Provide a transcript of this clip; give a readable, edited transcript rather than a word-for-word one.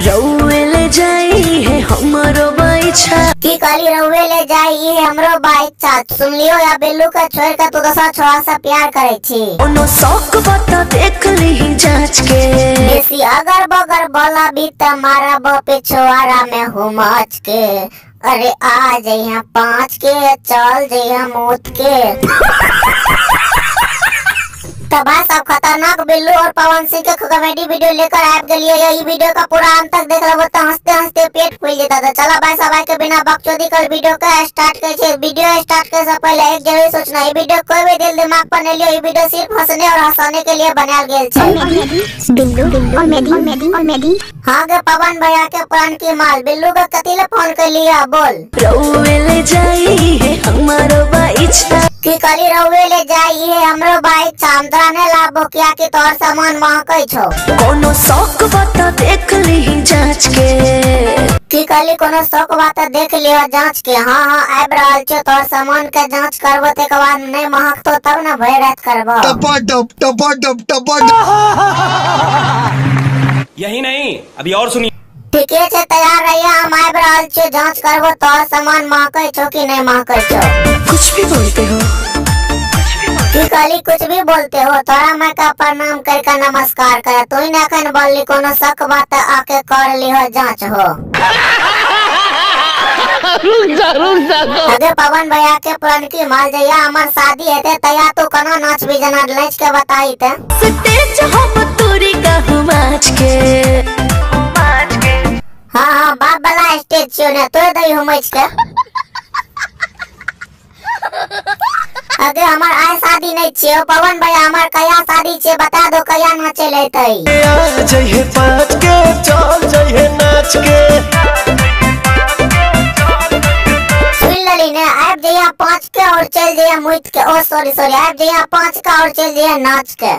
रउए ले जाई है हमरो बाइछा की कली रउए ले जाई है हमरो बाइछा। सुन लियो या बिल्लू का छोड़ के तू दोसरा छोरा से प्यार करे छी। कोनो शौक बता देख ली जांच के। बेसी अगर बगर बोला भी त मारा ब पिछवाड़ा में हुमाच के। अरे आ जइया 5 के चल जइया मूत के। तब सब खतरनाक बिल्लू और पवन सिंह के कॉमेडी वीडियो लेकर आ गए। ये वीडियो का पूरा अंत तक देख लो तो हंसते हंसते पेट फूल जाता था। चला भाई सब के बिना बकचोदी कर वीडियो का स्टार्ट करे। वीडियो स्टार्ट करे से पहले एक जरूर सोचना, ये वीडियो कोई भी दिल दिमाग पर नहीं लियो। ये वीडियो सिर्फ हंसने और हंसाने के लिए बनाया गया है। बिल्लू और मेडी हाँ गे पवन भैया के प्राण की माल। बिल्लू का कतीले फोन कर लिया बोल। रउए ले जाई है हमरो बाइछा की कली रउए ले जाई है हमरो बाइछा। हम तोरा ने लाबो किया कि तोर सामान महकै छौ। कोनो शौक बता देख ली जांच के। की कली कोनो शौक बात देख लियो जांच के। हाँ आब रहल छौ तोर सामान के जांच करबो ते के बाद नहीं महकतो तब ना भय रात करबो। टपा यही नहीं अभी और सुनिए। ठीक है तैयार रहिए, हम आब रहल छौ जांच करबो तोर सामान महकै छौ कि नहीं महकै छौ। कुछ भी बोलते हो। की कली कुछ भी बोलते हो। तोरा मैं का प्रणाम करके नमस्कार करे। तू ही ना कन बोलली कोनो शक बात आके कर लिहो जांच हो। अगे पवन भैया के पुरान की माल जइया हमार शादी है तैया तू कना नाच भी जना लच के बताई ते। स्टेज हम तोरी का हुमाच के। हाँ बाप वाला स्टेज छियो ने तोरे दई हुमच के। अगे हमार आय शादी नहीं छियो पवन भैया, हमार कया शादी छे बता दो कया नाचे लेतई। जइहे 5 के चल जइहे नाच के। सुन लली ने आब जइया 5 के और चल जइया मुइत के। ओ सॉरी आब जइया 5 का और चल जइया नाच के।